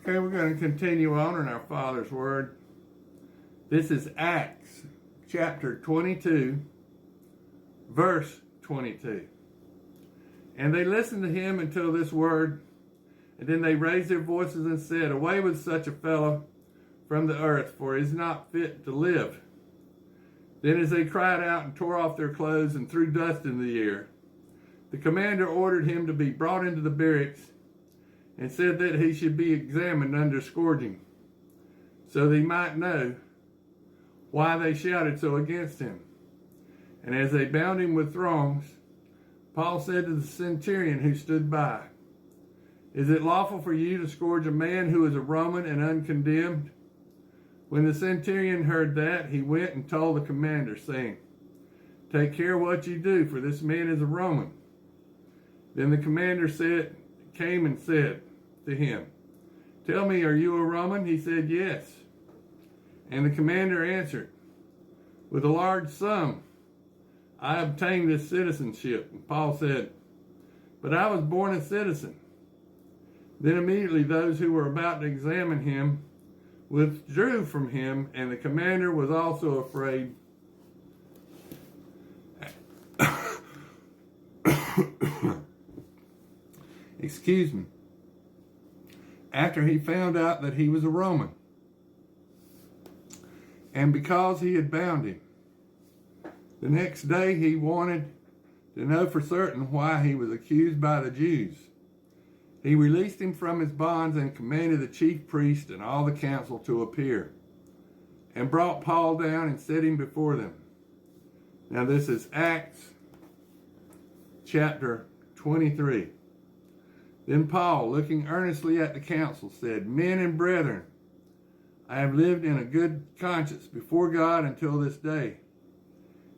Okay, we're going to continue on in our Father's Word. This is Acts chapter 22, verse 22. And they listened to him until this word, and then they raised their voices and said, "Away with such a fellow from the earth, for he is not fit to live." Then as they cried out and tore off their clothes and threw dust in the air, the commander ordered him to be brought into the barracks and said that he should be examined under scourging, so that he might know why they shouted so against him. And as they bound him with thongs, Paul said to the centurion who stood by, "Is it lawful for you to scourge a man who is a Roman and uncondemned?" When the centurion heard that, he went and told the commander, saying, "Take care what you do, for this man is a Roman." Then the commander came and said to him, "Tell me, are you a Roman?" He said, "Yes." And the commander answered, "With a large sum I obtained this citizenship." And Paul said, "But I was born a citizen." Then immediately those who were about to examine him withdrew from him, and the commander was also afraid. Excuse me. After he found out that he was a Roman, and because he had bound him. The next day he wanted to know for certain why he was accused by the Jews. He released him from his bonds and commanded the chief priest and all the council to appear, and brought Paul down and set him before them. Now this is Acts chapter 23. Then Paul, looking earnestly at the council, said, "Men and brethren, I have lived in a good conscience before God until this day."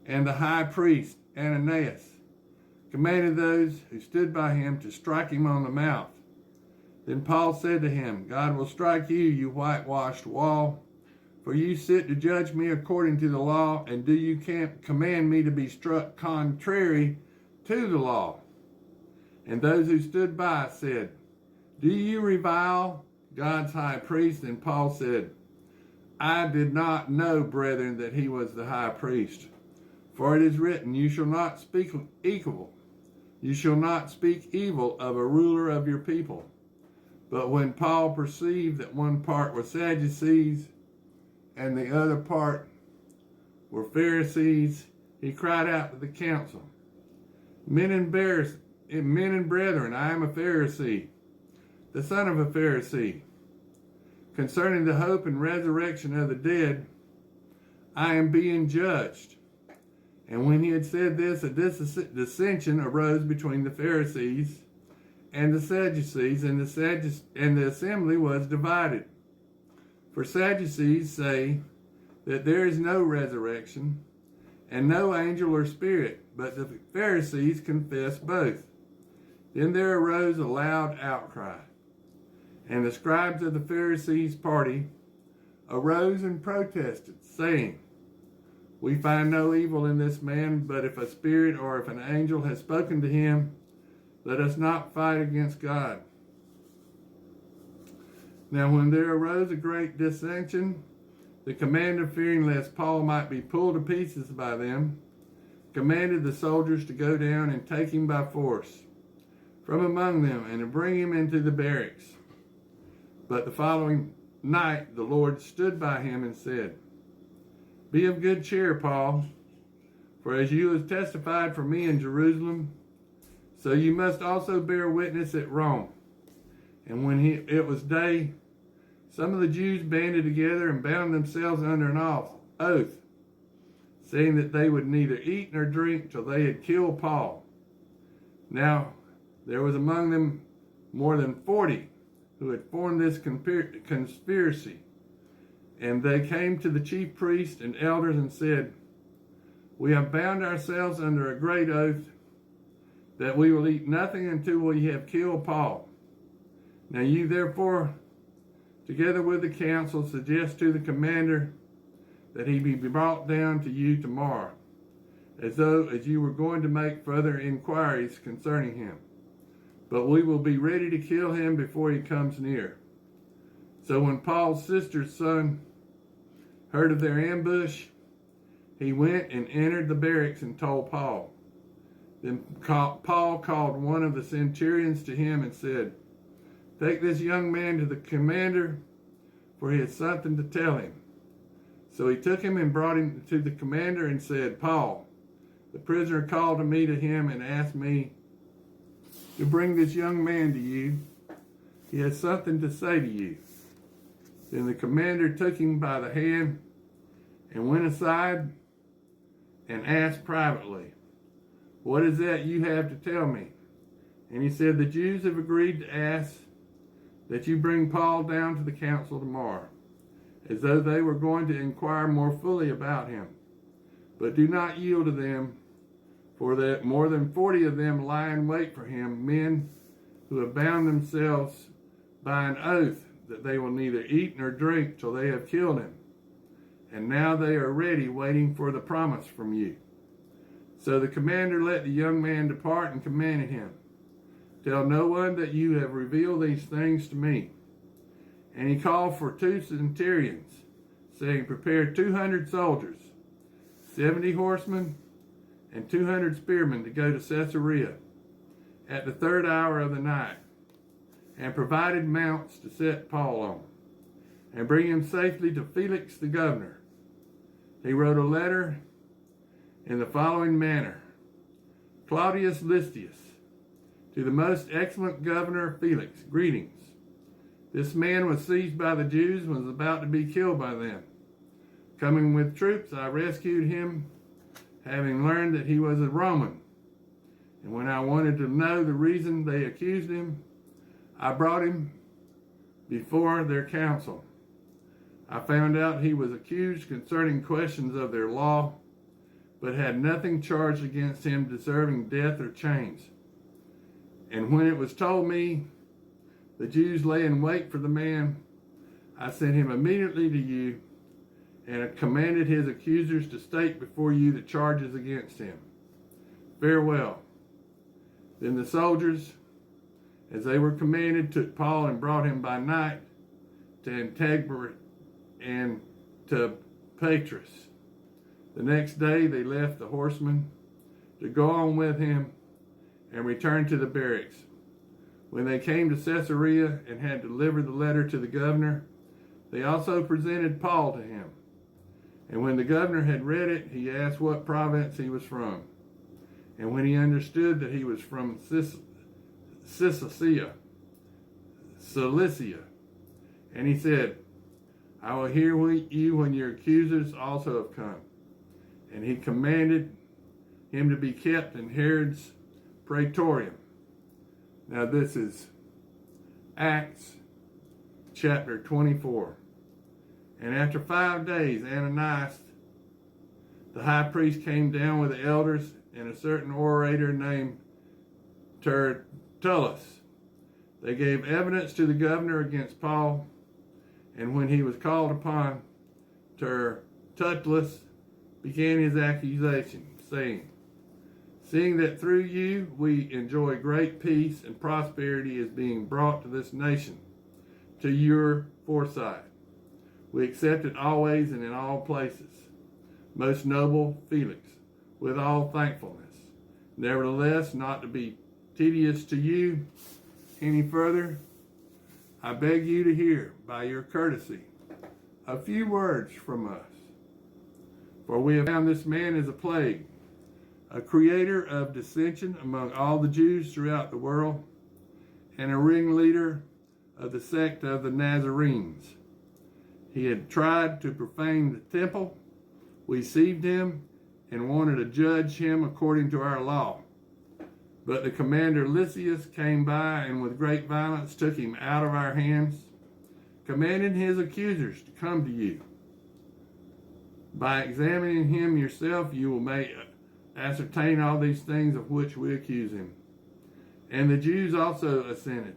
And the high priest, Ananias, commanded those who stood by him to strike him on the mouth. Then Paul said to him, "God will strike you, you whitewashed wall, for you sit to judge me according to the law, and do you command me to be struck contrary to the law?" And those who stood by said, "Do you revile God's high priest?" And Paul said, "I did not know, brethren, that he was the high priest. For it is written, you shall not speak evil. You shall not speak evil of a ruler of your people." But when Paul perceived that one part were Sadducees and the other part were Pharisees, he cried out to the council, Men and brethren, I am a Pharisee, the son of a Pharisee. Concerning the hope and resurrection of the dead, I am being judged. And when he had said this, a dissension arose between the Pharisees and the Sadducees, and the assembly was divided. For Sadducees say that there is no resurrection and no angel or spirit, but the Pharisees confess both. Then there arose a loud outcry, and the scribes of the Pharisees' party arose and protested, saying, "We find no evil in this man, but if a spirit or if an angel has spoken to him, let us not fight against God." Now when there arose a great dissension, the commander, fearing lest Paul might be pulled to pieces by them, commanded the soldiers to go down and take him by force from among them, and to bring him into the barracks. But the following night the Lord stood by him and said, "Be of good cheer, Paul, for as you have testified for me in Jerusalem, so you must also bear witness at Rome." And when it was day, some of the Jews banded together and bound themselves under an oath, saying that they would neither eat nor drink till they had killed Paul. Now there was among them more than 40 who had formed this conspiracy. And they came to the chief priests and elders and said, "We have bound ourselves under a great oath that we will eat nothing until we have killed Paul. Now you therefore, together with the council, suggest to the commander that he be brought down to you tomorrow, as you were going to make further inquiries concerning him. But we will be ready to kill him before he comes near." So when Paul's sister's son heard of their ambush, he went and entered the barracks and told Paul. Then Paul called one of the centurions to him and said, "Take this young man to the commander, for he has something to tell him." So he took him and brought him to the commander and said, "Paul, the prisoner called me to him and asked me to bring this young man to you. He has something to say to you." Then the commander took him by the hand and went aside and asked privately, "What is that you have to tell me?" And he said, "The Jews have agreed to ask that you bring Paul down to the council tomorrow, as though they were going to inquire more fully about him. But do not yield to them, for that more than 40 of them lie in wait for him, men who have bound themselves by an oath that they will neither eat nor drink till they have killed him. And now they are ready, waiting for the promise from you." So the commander let the young man depart and commanded him, "Tell no one that you have revealed these things to me." And he called for 2 centurions, saying, "Prepare 200 soldiers, 70 horsemen, and 200 spearmen to go to Caesarea at the 3rd hour of the night, and provided mounts to set Paul on, and bring him safely to Felix the governor." He wrote a letter in the following manner: "Claudius Lysias, to the most excellent governor Felix, greetings. This man was seized by the Jews and was about to be killed by them. Coming with troops, I rescued him, having learned that he was a Roman. And when I wanted to know the reason they accused him, I brought him before their council. I found out he was accused concerning questions of their law, but had nothing charged against him deserving death or chains. And when it was told me the Jews lay in wait for the man, I sent him immediately to you and commanded his accusers to state before you the charges against him. Farewell." Then the soldiers, as they were commanded, took Paul and brought him by night to Antipater and to Patras. The next day they left the horsemen to go on with him and returned to the barracks. When they came to Caesarea and had delivered the letter to the governor, they also presented Paul to him. And when the governor had read it, he asked what province he was from. And when he understood that he was from Cilicia, and he said, "I will hear you when your accusers also have come." And he commanded him to be kept in Herod's praetorium. Now this is Acts chapter 24. And after 5 days, Ananias, the high priest, came down with the elders and a certain orator named Tertullus. They gave evidence to the governor against Paul, and when he was called upon, Tertullus began his accusation, saying, "Seeing that through you we enjoy great peace and prosperity is being brought to this nation, to your foresight, we accept it always and in all places. Most noble Felix, with all thankfulness. Nevertheless, not to be tedious to you any further, I beg you to hear, by your courtesy, a few words from us. For we have found this man as a plague, a creator of dissension among all the Jews throughout the world, and a ringleader of the sect of the Nazarenes. He had tried to profane the temple. We seized him and wanted to judge him according to our law. But the commander Lysias came by and with great violence took him out of our hands, commanding his accusers to come to you. By examining him yourself, you will ascertain all these things of which we accuse him." And the Jews also assented,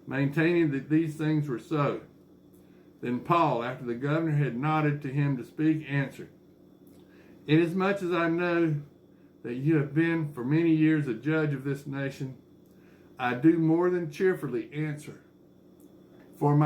maintaining that these things were so. Then Paul, after the governor had nodded to him to speak, answered, "Inasmuch as I know that you have been for many years a judge of this nation, I do more than cheerfully answer for my